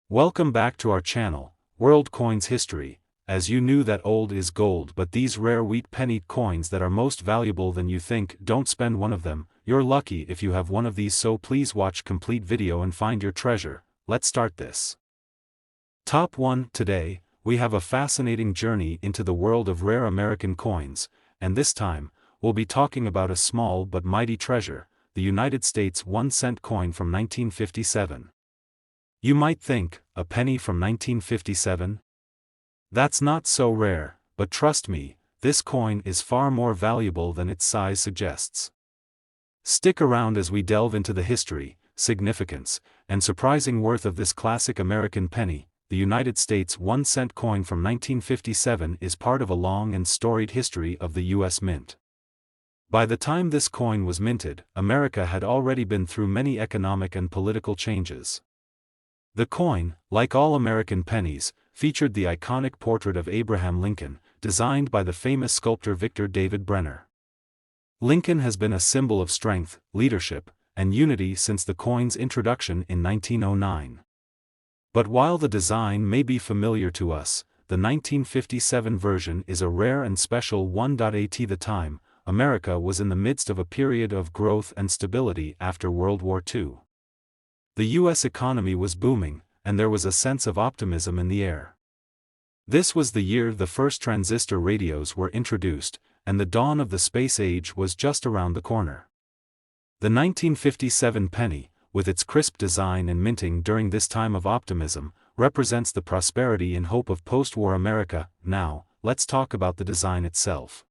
Welcome back to our channel, World Coins History. As you knew that old is gold, but these rare wheat penny coins that are most valuable than you think, don't spend one of them. You're lucky if you have one of these, so please watch complete video and find your treasure. Let's start this. Top 1. Today, we have a fascinating journey into the world of rare American coins, and this time, we'll be talking about a small but mighty treasure, the United States 1-cent coin from 1957. You might think, a penny from 1957? That's not so rare, but trust me, this coin is far more valuable than its size suggests. Stick around as we delve into the history, significance, and surprising worth of this classic American penny. The United States 1-cent coin from 1957 is part of a long and storied history of the U.S. Mint. By the time this coin was minted, America had already been through many economic and political changes. The coin, like all American pennies, featured the iconic portrait of Abraham Lincoln, designed by the famous sculptor Victor David Brenner. Lincoln has been a symbol of strength, leadership, and unity since the coin's introduction in 1909. But while the design may be familiar to us, the 1957 version is a rare and special one. At the time, America was in the midst of a period of growth and stability after World War II. The U.S. economy was booming, and there was a sense of optimism in the air. This was the year the first transistor radios were introduced, and the dawn of the space age was just around the corner. The 1957 penny, with its crisp design and minting during this time of optimism, represents the prosperity and hope of post-war America. Now, let's talk about the design itself.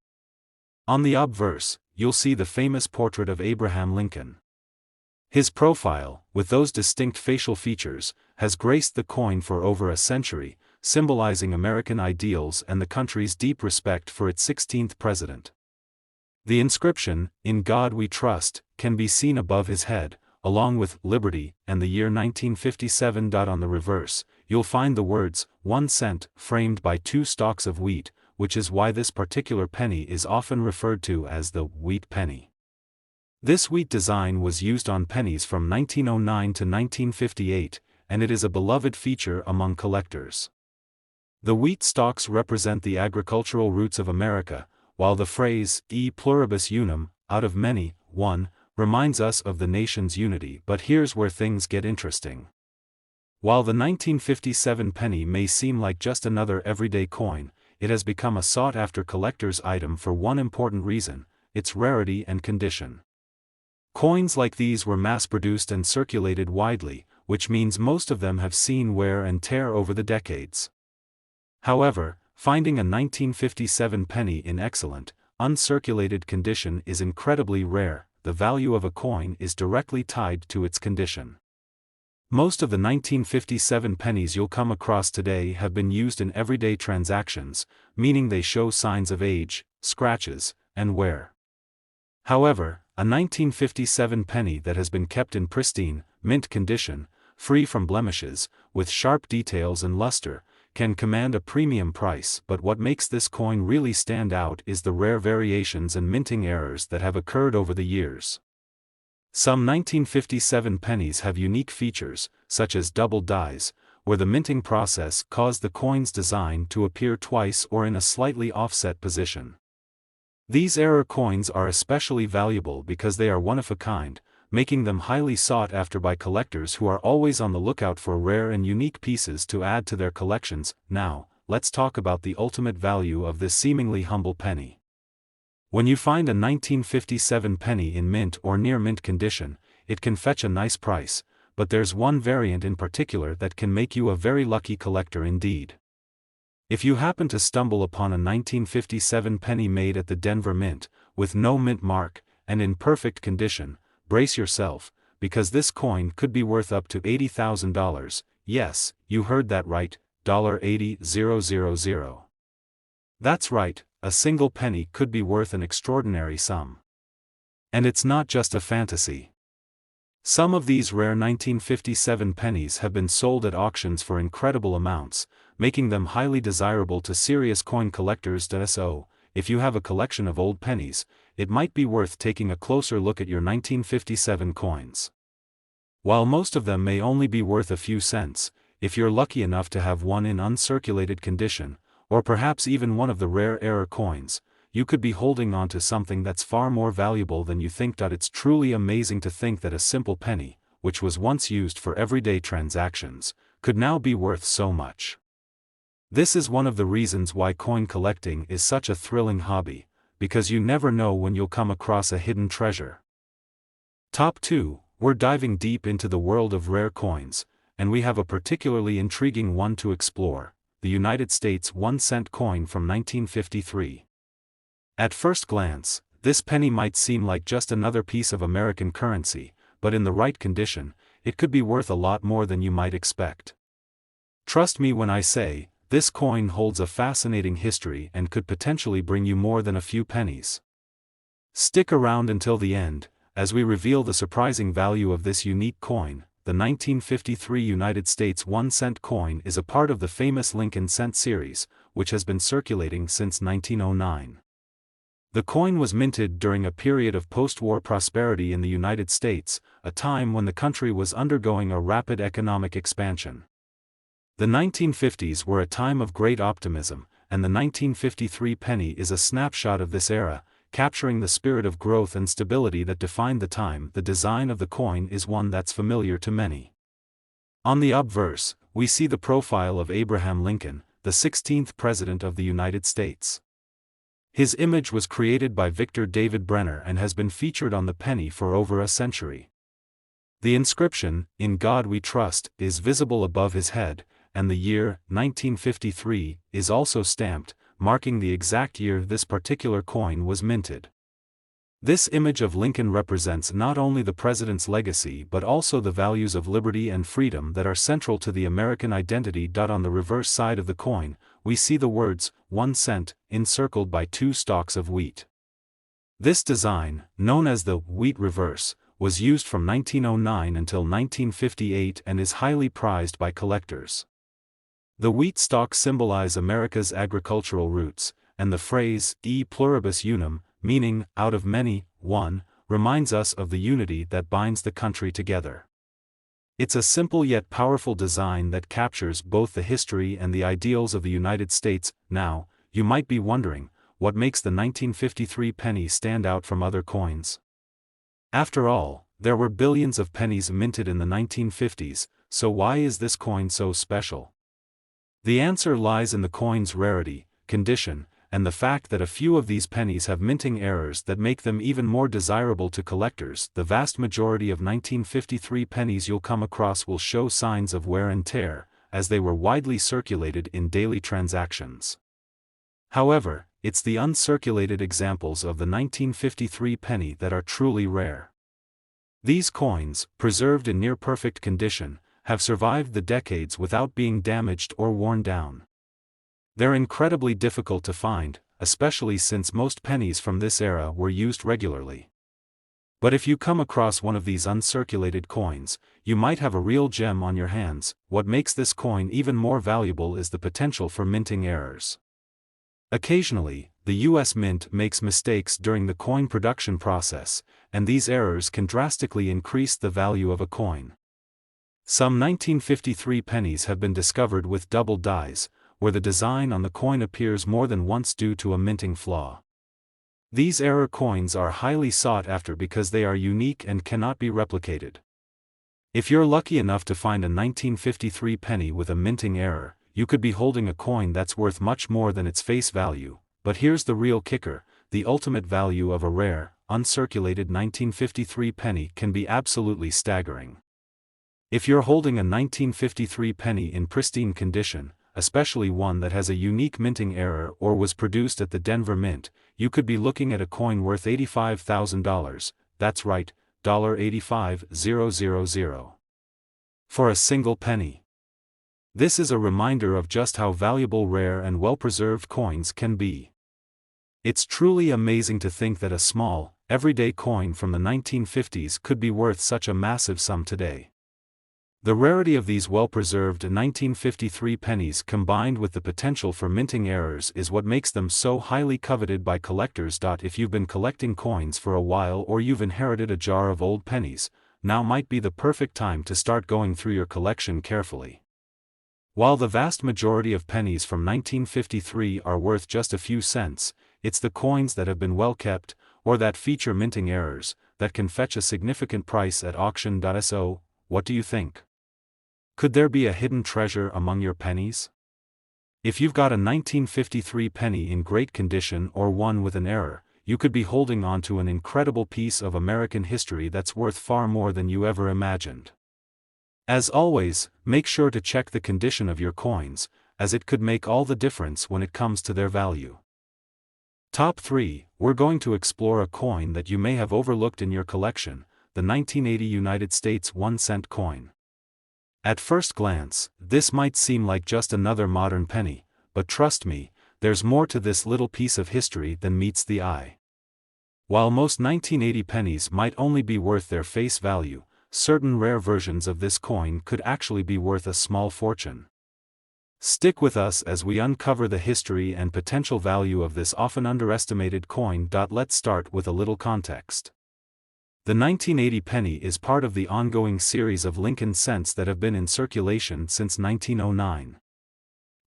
On the obverse, you'll see the famous portrait of Abraham Lincoln. His profile, with those distinct facial features, has graced the coin for over a century, symbolizing American ideals and the country's deep respect for its 16th president. The inscription, "In God We Trust," can be seen above his head, along with "Liberty" and the year 1957. On the reverse, you'll find the words, 1 cent, framed by 2 stalks of wheat, which is why this particular penny is often referred to as the wheat penny. This wheat design was used on pennies from 1909 to 1958, and it is a beloved feature among collectors. The wheat stalks represent the agricultural roots of America, while the phrase, e pluribus unum, out of many, one, reminds us of the nation's unity. But here's where things get interesting. While the 1957 penny may seem like just another everyday coin, it has become a sought-after collector's item for one important reason: its rarity and condition. Coins like these were mass-produced and circulated widely, which means most of them have seen wear and tear over the decades. However, finding a 1957 penny in excellent, uncirculated condition is incredibly rare. The value of a coin is directly tied to its condition. Most of the 1957 pennies you'll come across today have been used in everyday transactions, meaning they show signs of age, scratches, and wear. However, a 1957 penny that has been kept in pristine, mint condition, free from blemishes, with sharp details and luster, can command a premium price. But what makes this coin really stand out is the rare variations and minting errors that have occurred over the years. Some 1957 pennies have unique features, such as double dies, where the minting process caused the coin's design to appear twice or in a slightly offset position. These error coins are especially valuable because they are one-of-a-kind, making them highly sought after by collectors who are always on the lookout for rare and unique pieces to add to their collections. Now, let's talk about the ultimate value of this seemingly humble penny. When you find a 1957 penny in mint or near mint condition, it can fetch a nice price, but there's one variant in particular that can make you a very lucky collector indeed. If you happen to stumble upon a 1957 penny made at the Denver Mint, with no mint mark, and in perfect condition, brace yourself, because this coin could be worth up to $80,000, yes, you heard that right, $80,000. That's right, a single penny could be worth an extraordinary sum. And it's not just a fantasy. Some of these rare 1957 pennies have been sold at auctions for incredible amounts, making them highly desirable to serious coin collectors. So, if you have a collection of old pennies, it might be worth taking a closer look at your 1957 coins. While most of them may only be worth a few cents, if you're lucky enough to have one in uncirculated condition, or perhaps even one of the rare error coins, you could be holding on to something that's far more valuable than you think. It's truly amazing to think that a simple penny, which was once used for everyday transactions, could now be worth so much. This is one of the reasons why coin collecting is such a thrilling hobby, because you never know when you'll come across a hidden treasure. Top 2, we're diving deep into the world of rare coins, and we have a particularly intriguing one to explore: the United States 1-cent coin from 1953. At first glance, this penny might seem like just another piece of American currency, but in the right condition, it could be worth a lot more than you might expect. Trust me when I say, this coin holds a fascinating history and could potentially bring you more than a few pennies. Stick around until the end, as we reveal the surprising value of this unique coin. The 1953 United States 1-cent coin is a part of the famous Lincoln cent series, which has been circulating since 1909. The coin was minted during a period of post-war prosperity in the United States, a time when the country was undergoing a rapid economic expansion. The 1950s were a time of great optimism, and the 1953 penny is a snapshot of this era, capturing the spirit of growth and stability that defined the time. The design of the coin is one that's familiar to many. On the obverse, we see the profile of Abraham Lincoln, the 16th President of the United States. His image was created by Victor David Brenner and has been featured on the penny for over a century. The inscription, "In God We Trust," is visible above his head, and the year, 1953, is also stamped, marking the exact year this particular coin was minted. This image of Lincoln represents not only the president's legacy but also the values of liberty and freedom that are central to the American identity. On the reverse side of the coin, we see the words, 1 cent, encircled by 2 stalks of wheat. This design, known as the wheat reverse, was used from 1909 until 1958 and is highly prized by collectors. The wheat stalks symbolize America's agricultural roots, and the phrase, e pluribus unum, meaning, out of many, one, reminds us of the unity that binds the country together. It's a simple yet powerful design that captures both the history and the ideals of the United States. Now, you might be wondering, what makes the 1953 penny stand out from other coins? After all, there were billions of pennies minted in the 1950s, so why is this coin so special? The answer lies in the coin's rarity, condition, and the fact that a few of these pennies have minting errors that make them even more desirable to collectors. The vast majority of 1953 pennies you'll come across will show signs of wear and tear, as they were widely circulated in daily transactions. However, it's the uncirculated examples of the 1953 penny that are truly rare. These coins, preserved in near-perfect condition, have survived the decades without being damaged or worn down. They're incredibly difficult to find, especially since most pennies from this era were used regularly. But if you come across one of these uncirculated coins, you might have a real gem on your hands. What makes this coin even more valuable is the potential for minting errors. Occasionally, the U.S. Mint makes mistakes during the coin production process, and these errors can drastically increase the value of a coin. Some 1953 pennies have been discovered with double dies, where the design on the coin appears more than once due to a minting flaw. These error coins are highly sought after because they are unique and cannot be replicated. If you're lucky enough to find a 1953 penny with a minting error, you could be holding a coin that's worth much more than its face value. But here's the real kicker: the ultimate value of a rare, uncirculated 1953 penny can be absolutely staggering. If you're holding a 1953 penny in pristine condition, especially one that has a unique minting error or was produced at the Denver Mint, you could be looking at a coin worth $85,000, that's right, $85,000. For a single penny. This is a reminder of just how valuable rare and well-preserved coins can be. It's truly amazing to think that a small, everyday coin from the 1950s could be worth such a massive sum today. The rarity of these well-preserved 1953 pennies combined with the potential for minting errors is what makes them so highly coveted by collectors. If you've been collecting coins for a while or you've inherited a jar of old pennies, now might be the perfect time to start going through your collection carefully. While the vast majority of pennies from 1953 are worth just a few cents, it's the coins that have been well kept, or that feature minting errors, that can fetch a significant price at auction. So, what do you think? Could there be a hidden treasure among your pennies? If you've got a 1953 penny in great condition or one with an error, you could be holding on to an incredible piece of American history that's worth far more than you ever imagined. As always, make sure to check the condition of your coins, as it could make all the difference when it comes to their value. Top 3, we're going to explore a coin that you may have overlooked in your collection, the 1980 United States 1-cent coin. At first glance, this might seem like just another modern penny, but trust me, there's more to this little piece of history than meets the eye. While most 1980 pennies might only be worth their face value, certain rare versions of this coin could actually be worth a small fortune. Stick with us as we uncover the history and potential value of this often underestimated coin. Let's start with a little context. The 1980 penny is part of the ongoing series of Lincoln cents that have been in circulation since 1909.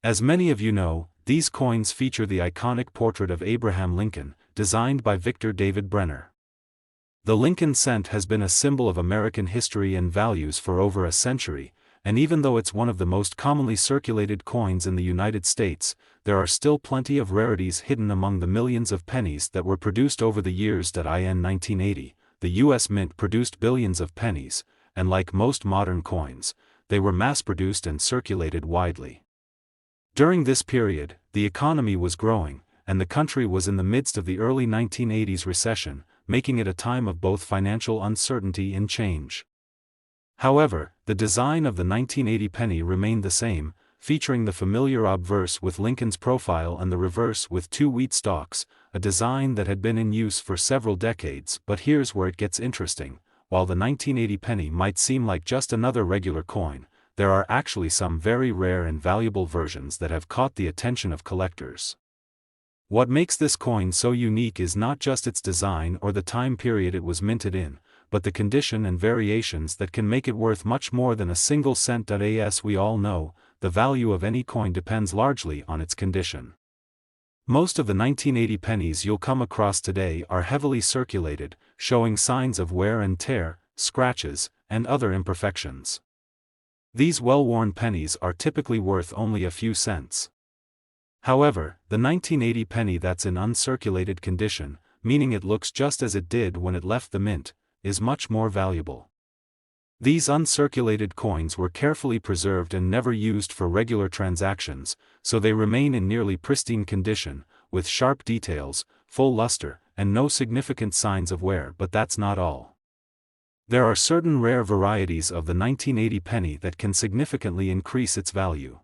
As many of you know, these coins feature the iconic portrait of Abraham Lincoln, designed by Victor David Brenner. The Lincoln cent has been a symbol of American history and values for over a century, and even though it's one of the most commonly circulated coins in the United States, there are still plenty of rarities hidden among the millions of pennies that were produced over the years. In 1980, the U.S. Mint produced billions of pennies, and like most modern coins, they were mass-produced and circulated widely. During this period, the economy was growing, and the country was in the midst of the early 1980s recession, making it a time of both financial uncertainty and change. However, the design of the 1980 penny remained the same, featuring the familiar obverse with Lincoln's profile and the reverse with 2 wheat stalks, a design that had been in use for several decades. But here's where it gets interesting. While the 1980 penny might seem like just another regular coin, there are actually some very rare and valuable versions that have caught the attention of collectors. What makes this coin so unique is not just its design or the time period it was minted in, but the condition and variations that can make it worth much more than a single cent. As we all know, the value of any coin depends largely on its condition. Most of the 1980 pennies you'll come across today are heavily circulated, showing signs of wear and tear, scratches, and other imperfections. These well-worn pennies are typically worth only a few cents. However, the 1980 penny that's in uncirculated condition, meaning it looks just as it did when it left the mint, is much more valuable. These uncirculated coins were carefully preserved and never used for regular transactions, so they remain in nearly pristine condition, with sharp details, full luster, and no significant signs of wear. But that's not all. There are certain rare varieties of the 1980 penny that can significantly increase its value.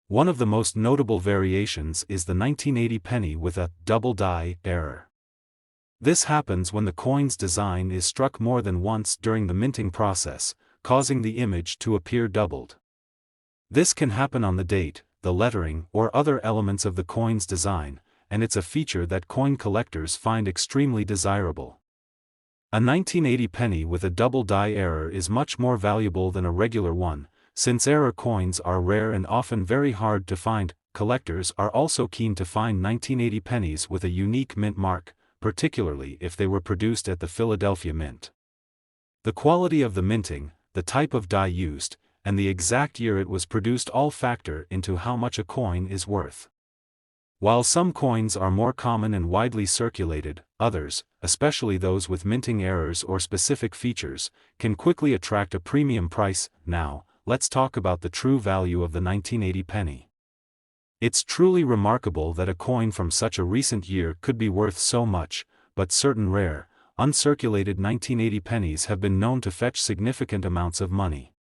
One of the most notable variations is the 1980 penny with a double die error. This happens when the coin's design is struck more than once during the minting process, causing the image to appear doubled. This can happen on the date, the lettering, or other elements of the coin's design, and it's a feature that coin collectors find extremely desirable. A 1980 penny with a double die error is much more valuable than a regular one, since error coins are rare and often very hard to find. Collectors are also keen to find 1980 pennies with a unique mint mark, particularly if they were produced at the Philadelphia Mint. The quality of the minting, the type of die used, and the exact year it was produced all factor into how much a coin is worth. While some coins are more common and widely circulated, others, especially those with minting errors or specific features, can quickly attract a premium price. Now, let's talk about the true value of the 1980 penny. It's truly remarkable that a coin from such a recent year could be worth so much, but certain rare, uncirculated 1980 pennies have been known to fetch significant amounts of money.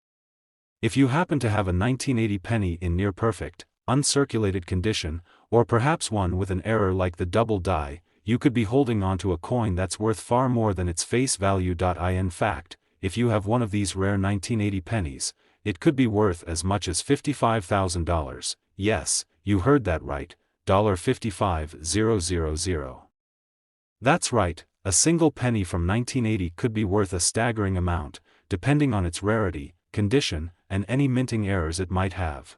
If you happen to have a 1980 penny in near-perfect, uncirculated condition, or perhaps one with an error like the double die, you could be holding on to a coin that's worth far more than its face value. In fact, if you have one of these rare 1980 pennies, it could be worth as much as $55,000. Yes, you heard that right, $55,000. That's right, a single penny from 1980 could be worth a staggering amount, depending on its rarity, condition, and any minting errors it might have.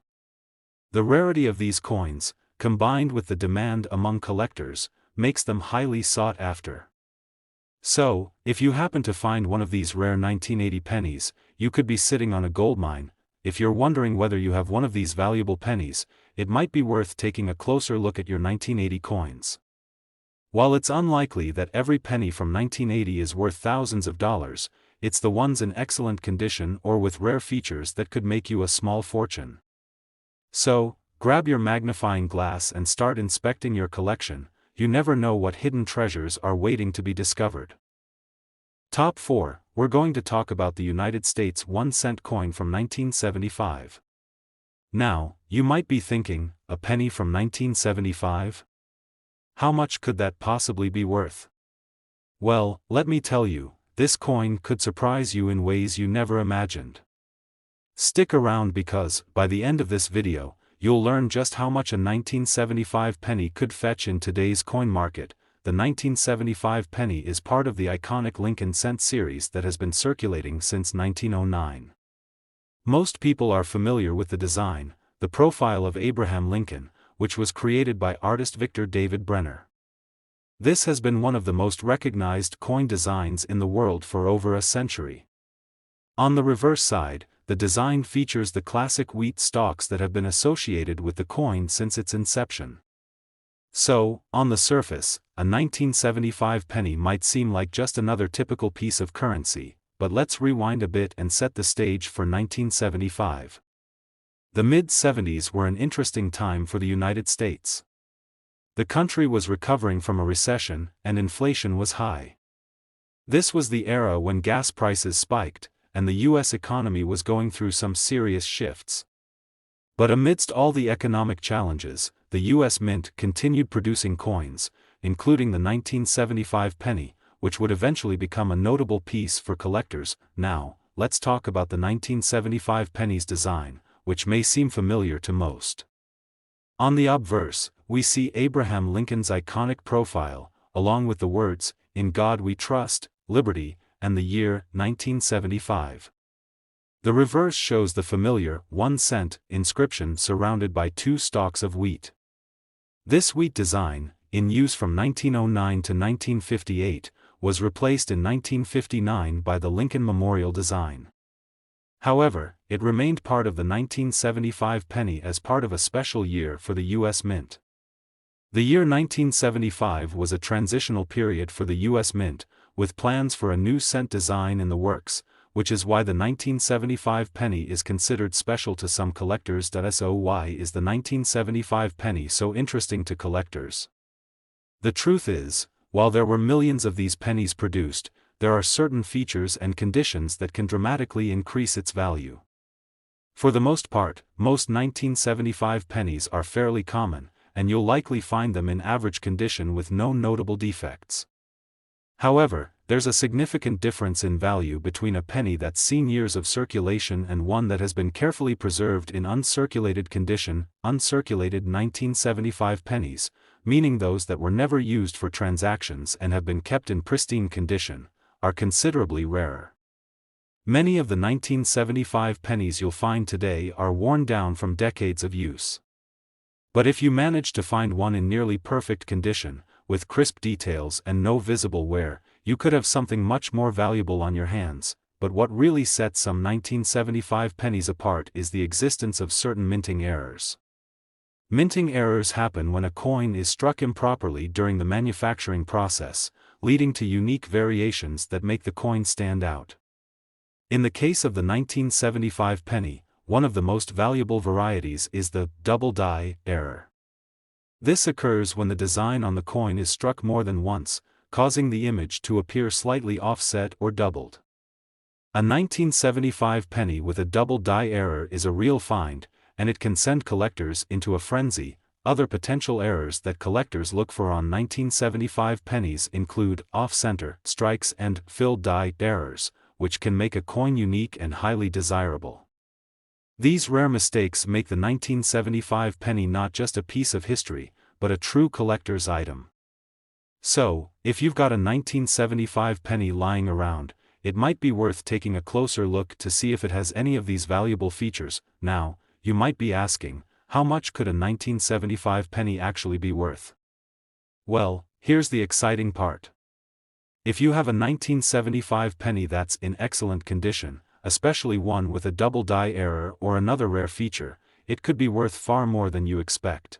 The rarity of these coins, combined with the demand among collectors, makes them highly sought after. So, if you happen to find one of these rare 1980 pennies, you could be sitting on a goldmine. If you're wondering whether you have one of these valuable pennies, it might be worth taking a closer look at your 1980 coins. While it's unlikely that every penny from 1980 is worth thousands of dollars, it's the ones in excellent condition or with rare features that could make you a small fortune. So, grab your magnifying glass and start inspecting your collection. You never know what hidden treasures are waiting to be discovered. Top 4, we're going to talk about the United States 1-cent coin from 1975. Now, you might be thinking, a penny from 1975? How much could that possibly be worth? Well, let me tell you, this coin could surprise you in ways you never imagined. Stick around because, by the end of this video, you'll learn just how much a 1975 penny could fetch in today's coin market. The 1975 penny is part of the iconic Lincoln cent series that has been circulating since 1909. Most people are familiar with the design, the profile of Abraham Lincoln, which was created by artist Victor David Brenner. This has been one of the most recognized coin designs in the world for over a century. On the reverse side, the design features the classic wheat stalks that have been associated with the coin since its inception. So, on the surface, a 1975 penny might seem like just another typical piece of currency, but let's rewind a bit and set the stage for 1975. The mid-70s were an interesting time for the United States. The country was recovering from a recession, and inflation was high. This was the era when gas prices spiked, and the U.S. economy was going through some serious shifts. But amidst all the economic challenges, the U.S. Mint continued producing coins, including the 1975 penny, which would eventually become a notable piece for collectors. Now, let's talk about the 1975 penny's design, which may seem familiar to most. On the obverse, we see Abraham Lincoln's iconic profile, along with the words, "In God We Trust, Liberty," and the year 1975. The reverse shows the familiar 1 cent inscription surrounded by 2 stalks of wheat. This wheat design, in use from 1909 to 1958, was replaced in 1959 by the Lincoln Memorial design. However, it remained part of the 1975 penny as part of a special year for the U.S. Mint. The year 1975 was a transitional period for the U.S. Mint, with plans for a new cent design in the works, which is why the 1975 penny is considered special to some collectors. So why is the 1975 penny so interesting to collectors? The truth is, while there were millions of these pennies produced, there are certain features and conditions that can dramatically increase its value. For the most part, most 1975 pennies are fairly common, and you'll likely find them in average condition with no notable defects. However, there's a significant difference in value between a penny that's seen years of circulation and one that has been carefully preserved in uncirculated condition. Uncirculated 1975 pennies, meaning those that were never used for transactions and have been kept in pristine condition, are considerably rarer. Many of the 1975 pennies you'll find today are worn down from decades of use. But if you manage to find one in nearly perfect condition, with crisp details and no visible wear, you could have something much more valuable on your hands. But what really sets some 1975 pennies apart is the existence of certain minting errors. Minting errors happen when a coin is struck improperly during the manufacturing process, leading to unique variations that make the coin stand out. In the case of the 1975 penny, one of the most valuable varieties is the double die error. This occurs when the design on the coin is struck more than once, causing the image to appear slightly offset or doubled. A 1975 penny with a double die error is a real find, and it can send collectors into a frenzy. Other potential errors that collectors look for on 1975 pennies include off-center strikes and filled die errors, which can make a coin unique and highly desirable. These rare mistakes make the 1975 penny not just a piece of history, but a true collector's item. So, if you've got a 1975 penny lying around, it might be worth taking a closer look to see if it has any of these valuable features. Now, you might be asking, how much could a 1975 penny actually be worth? Well, here's the exciting part. If you have a 1975 penny that's in excellent condition, especially one with a double die error or another rare feature, it could be worth far more than you expect.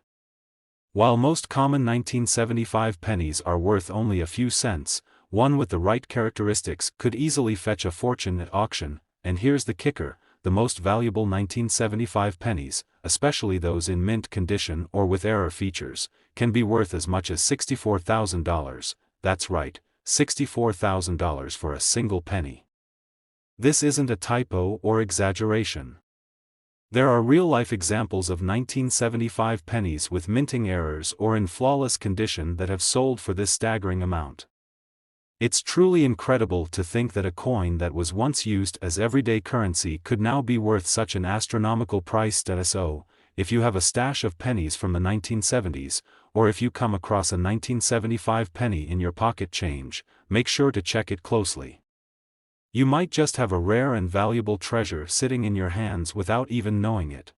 While most common 1975 pennies are worth only a few cents, one with the right characteristics could easily fetch a fortune at auction, and here's the kicker: the most valuable 1975 pennies, especially those in mint condition or with error features, can be worth as much as $64,000, that's right, $64,000 for a single penny. This isn't a typo or exaggeration. There are real-life examples of 1975 pennies with minting errors or in flawless condition that have sold for this staggering amount. It's truly incredible to think that a coin that was once used as everyday currency could now be worth such an astronomical price. So, if you have a stash of pennies from the 1970s, or if you come across a 1975 penny in your pocket change, make sure to check it closely. You might just have a rare and valuable treasure sitting in your hands without even knowing it.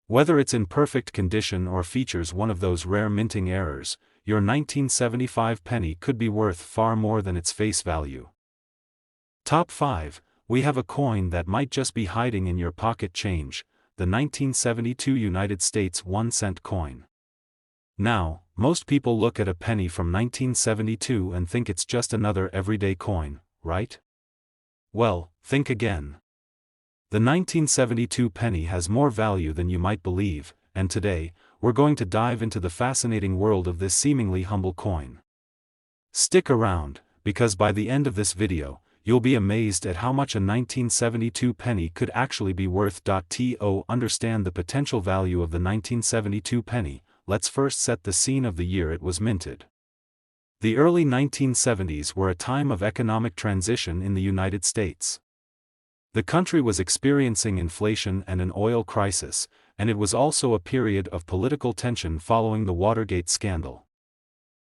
Whether it's in perfect condition or features one of those rare minting errors, your 1975 penny could be worth far more than its face value. Top 5. We have a coin that might just be hiding in your pocket change, the 1972 United States 1-cent coin. Now, most people look at a penny from 1972 and think it's just another everyday coin, right? Well, think again. The 1972 penny has more value than you might believe, and today, we're going to dive into the fascinating world of this seemingly humble coin. Stick around, because by the end of this video, you'll be amazed at how much a 1972 penny could actually be worth. To understand the potential value of the 1972 penny, let's first set the scene of the year it was minted. The early 1970s were a time of economic transition in the United States. The country was experiencing inflation and an oil crisis, and it was also a period of political tension following the Watergate scandal.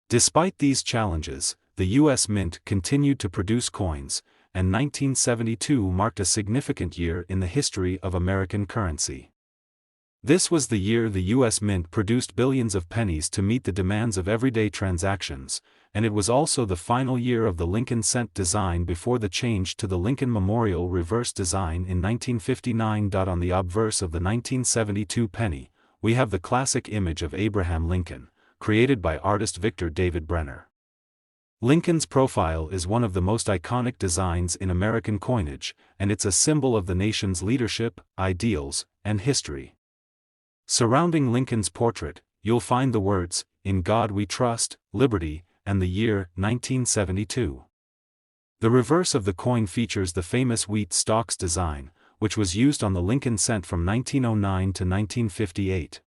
Despite these challenges, the U.S. Mint continued to produce coins, and 1972 marked a significant year in the history of American currency. This was the year the U.S. Mint produced billions of pennies to meet the demands of everyday transactions, and it was also the final year of the Lincoln cent design before the change to the Lincoln Memorial reverse design in 1959. On the obverse of the 1972 penny, we have the classic image of Abraham Lincoln, created by artist Victor David Brenner. Lincoln's profile is one of the most iconic designs in American coinage, and it's a symbol of the nation's leadership, ideals, and history. Surrounding Lincoln's portrait, you'll find the words, "In God We Trust, Liberty," and the year, 1972. The reverse of the coin features the famous wheat stalks design, which was used on the Lincoln cent from 1909 to 1958.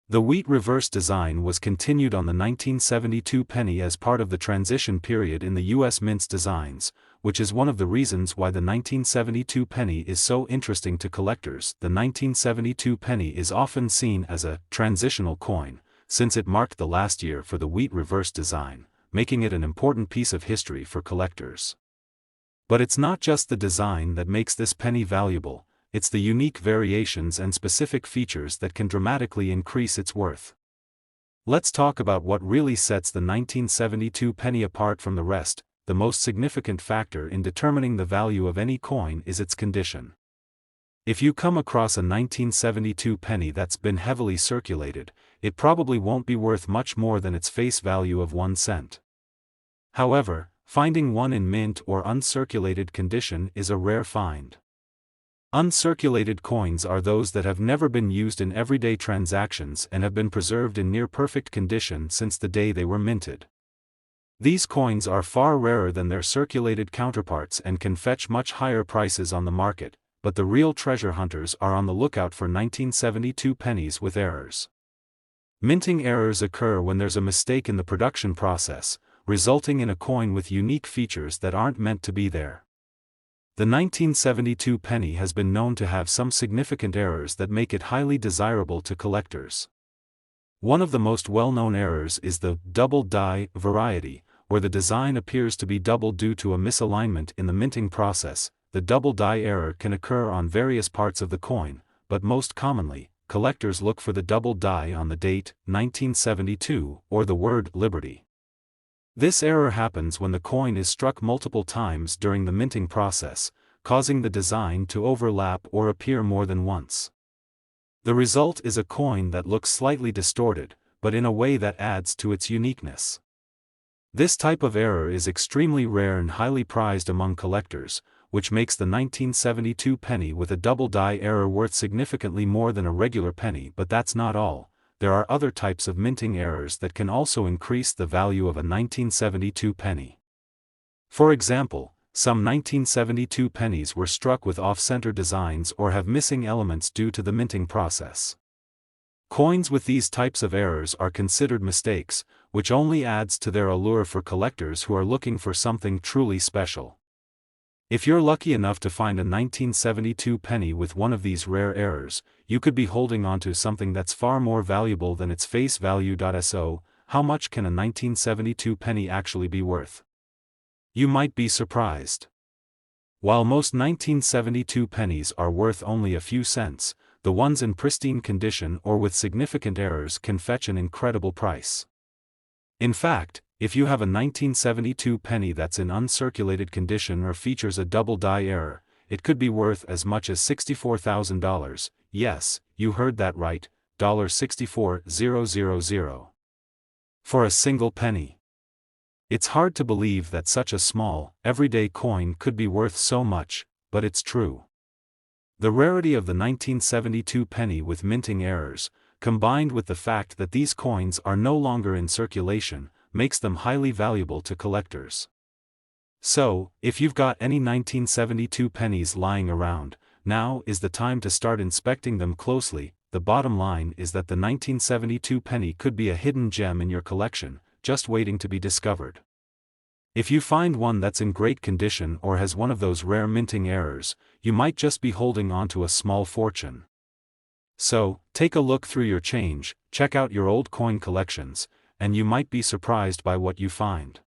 The wheat reverse design was continued on the 1972 penny as part of the transition period in the U.S. Mint's designs, which is one of the reasons why the 1972 penny is so interesting to collectors. The 1972 penny is often seen as a transitional coin, since it marked the last year for the wheat reverse design, making it an important piece of history for collectors. But it's not just the design that makes this penny valuable, it's the unique variations and specific features that can dramatically increase its worth. Let's talk about what really sets the 1972 penny apart from the rest. The most significant factor in determining the value of any coin is its condition. If you come across a 1972 penny that's been heavily circulated, it probably won't be worth much more than its face value of 1 cent. However, finding one in mint or uncirculated condition is a rare find. Uncirculated coins are those that have never been used in everyday transactions and have been preserved in near-perfect condition since the day they were minted. These coins are far rarer than their circulated counterparts and can fetch much higher prices on the market, but the real treasure hunters are on the lookout for 1972 pennies with errors. Minting errors occur when there's a mistake in the production process, resulting in a coin with unique features that aren't meant to be there. The 1972 penny has been known to have some significant errors that make it highly desirable to collectors. One of the most well-known errors is the double die variety, where the design appears to be double due to a misalignment in the minting process. The double die error can occur on various parts of the coin, but most commonly, collectors look for the double die on the date, 1972, or the word liberty. This error happens when the coin is struck multiple times during the minting process, causing the design to overlap or appear more than once. The result is a coin that looks slightly distorted, but in a way that adds to its uniqueness. This type of error is extremely rare and highly prized among collectors, which makes the 1972 penny with a double die error worth significantly more than a regular penny. But that's not all. There are other types of minting errors that can also increase the value of a 1972 penny. For example, some 1972 pennies were struck with off-center designs or have missing elements due to the minting process. Coins with these types of errors are considered mistakes, which only adds to their allure for collectors who are looking for something truly special. If you're lucky enough to find a 1972 penny with one of these rare errors, you could be holding onto something that's far more valuable than its face value. So, how much can a 1972 penny actually be worth? You might be surprised. While most 1972 pennies are worth only a few cents, the ones in pristine condition or with significant errors can fetch an incredible price. In fact, if you have a 1972 penny that's in uncirculated condition or features a double die error, it could be worth as much as $64,000. Yes, you heard that right, $64,000. For a single penny. It's hard to believe that such a small, everyday coin could be worth so much, but it's true. The rarity of the 1972 penny with minting errors, combined with the fact that these coins are no longer in circulation, makes them highly valuable to collectors. So, if you've got any 1972 pennies lying around, now is the time to start inspecting them closely. The bottom line is that the 1972 penny could be a hidden gem in your collection, just waiting to be discovered. If you find one that's in great condition or has one of those rare minting errors, you might just be holding on to a small fortune. So, take a look through your change, check out your old coin collections, and you might be surprised by what you find.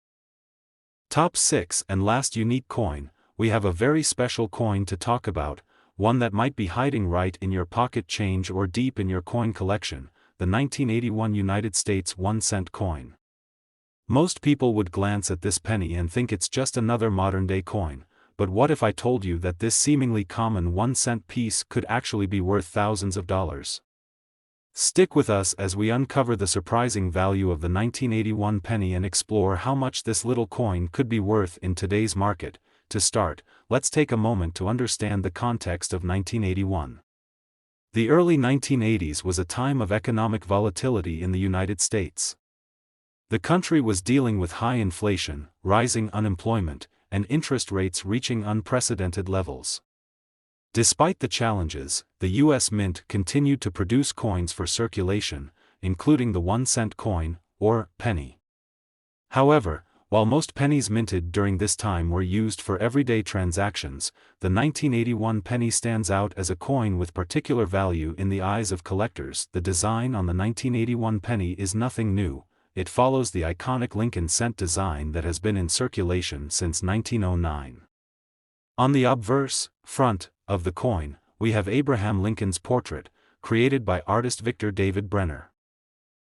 Top 6 and last unique coin, we have a very special coin to talk about, one that might be hiding right in your pocket change or deep in your coin collection, the 1981 United States 1-cent coin. Most people would glance at this penny and think it's just another modern-day coin, but what if I told you that this seemingly common 1-cent piece could actually be worth thousands of dollars? Stick with us as we uncover the surprising value of the 1981 penny and explore how much this little coin could be worth in today's market. To start, let's take a moment to understand the context of 1981. The early 1980s was a time of economic volatility in the United States. The country was dealing with high inflation, rising unemployment, and interest rates reaching unprecedented levels. Despite the challenges, the U.S. Mint continued to produce coins for circulation, including the 1-cent coin, or penny. However, while most pennies minted during this time were used for everyday transactions, the 1981 penny stands out as a coin with particular value in the eyes of collectors. The design on the 1981 penny is nothing new. It follows the iconic Lincoln cent design that has been in circulation since 1909. On the obverse, front, of the coin, we have Abraham Lincoln's portrait, created by artist Victor David Brenner.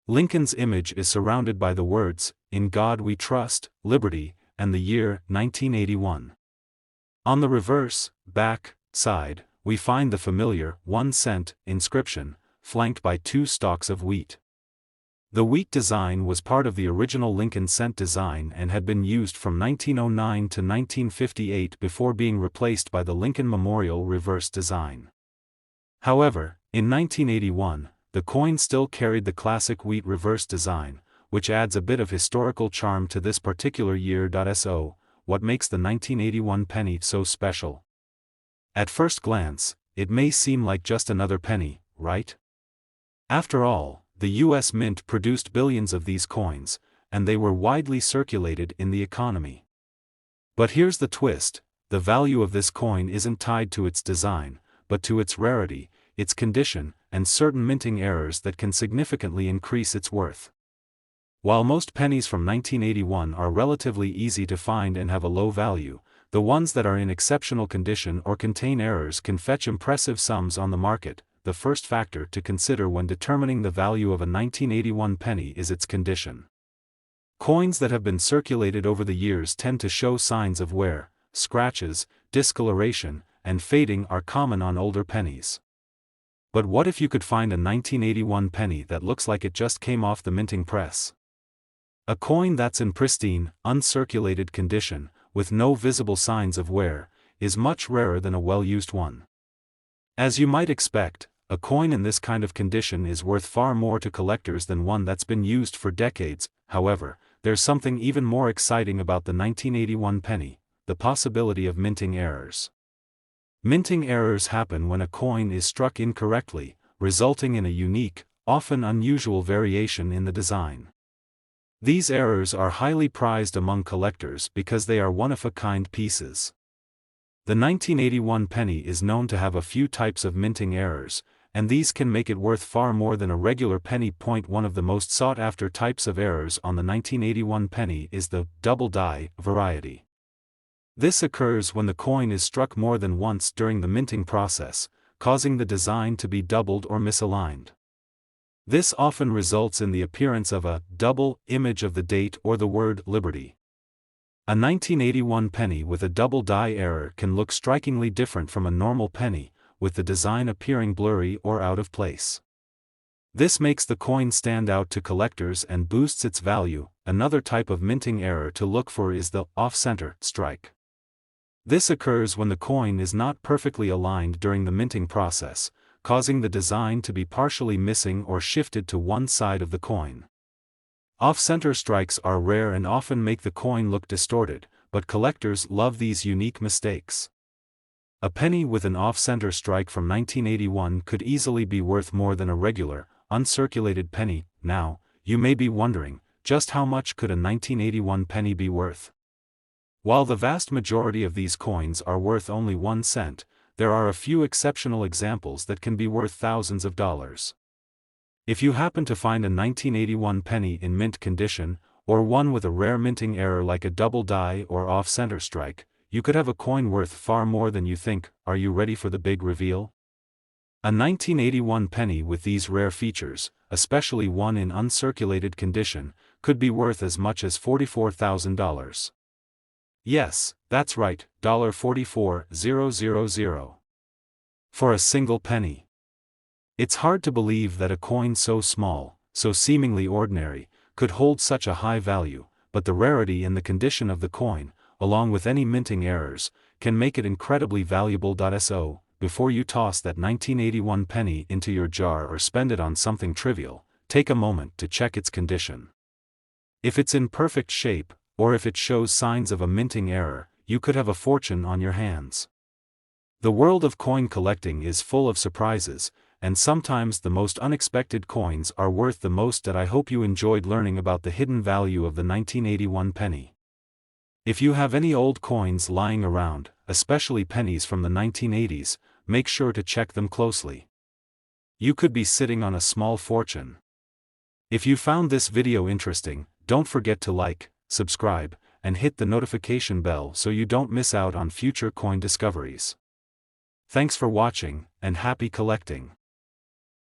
Lincoln's image is surrounded by the words, "In God We Trust, Liberty," and the year, 1981. On the reverse, back, side, we find the familiar 1-cent inscription, flanked by 2 stalks of wheat. The wheat design was part of the original Lincoln cent design and had been used from 1909 to 1958 before being replaced by the Lincoln Memorial reverse design. However, in 1981, the coin still carried the classic wheat reverse design, which adds a bit of historical charm to this particular year. So, what makes the 1981 penny so special? At first glance, it may seem like just another penny, right? After all, the U.S. Mint produced billions of these coins, and they were widely circulated in the economy. But here's the twist: the value of this coin isn't tied to its design, but to its rarity, its condition, and certain minting errors that can significantly increase its worth. While most pennies from 1981 are relatively easy to find and have a low value, the ones that are in exceptional condition or contain errors can fetch impressive sums on the market. the first factor to consider when determining the value of a 1981 penny is its condition. Coins that have been circulated over the years tend to show signs of wear, scratches, discoloration, and fading are common on older pennies. But what if you could find a 1981 penny that looks like it just came off the minting press? A coin that's in pristine, uncirculated condition, with no visible signs of wear, is much rarer than a well-used one. As you might expect, a coin in this kind of condition is worth far more to collectors than one that's been used for decades. However, there's something even more exciting about the 1981 penny: the possibility of minting errors. Minting errors happen when a coin is struck incorrectly, resulting in a unique, often unusual variation in the design. These errors are highly prized among collectors because they are one-of-a-kind pieces. The 1981 penny is known to have a few types of minting errors, and these can make it worth far more than a regular penny. One of the most sought-after types of errors on the 1981 penny is the double die variety. This occurs when the coin is struck more than once during the minting process, causing the design to be doubled or misaligned. This often results in the appearance of a double image of the date or the word Liberty. A 1981 penny with a double die error can look strikingly different from a normal penny, with the design appearing blurry or out of place. This makes the coin stand out to collectors and boosts its value. Another type of minting error to look for is the off-center strike. This occurs when the coin is not perfectly aligned during the minting process, causing the design to be partially missing or shifted to one side of the coin. Off-center strikes are rare and often make the coin look distorted, but collectors love these unique mistakes. A penny with an off-center strike from 1981 could easily be worth more than a regular, uncirculated penny. Now, you may be wondering, just how much could a 1981 penny be worth? While the vast majority of these coins are worth only 1 cent, there are a few exceptional examples that can be worth thousands of dollars. If you happen to find a 1981 penny in mint condition, or one with a rare minting error like a double die or off-center strike, you could have a coin worth far more than you think. Are you ready for the big reveal? A 1981 penny with these rare features, especially one in uncirculated condition, could be worth as much as $44,000. Yes, that's right, $44,000. For a single penny. It's hard to believe that a coin so small, so seemingly ordinary, could hold such a high value, but the rarity and the condition of the coin, along with any minting errors, can make it incredibly valuable. So, before you toss that 1981 penny into your jar or spend it on something trivial, take a moment to check its condition. If it's in perfect shape, or if it shows signs of a minting error, you could have a fortune on your hands. The world of coin collecting is full of surprises, and sometimes the most unexpected coins are worth the most. I hope you enjoyed learning about the hidden value of the 1981 penny. If you have any old coins lying around, especially pennies from the 1980s, make sure to check them closely. You could be sitting on a small fortune. If you found this video interesting, don't forget to like, subscribe, and hit the notification bell so you don't miss out on future coin discoveries. Thanks for watching, and happy collecting.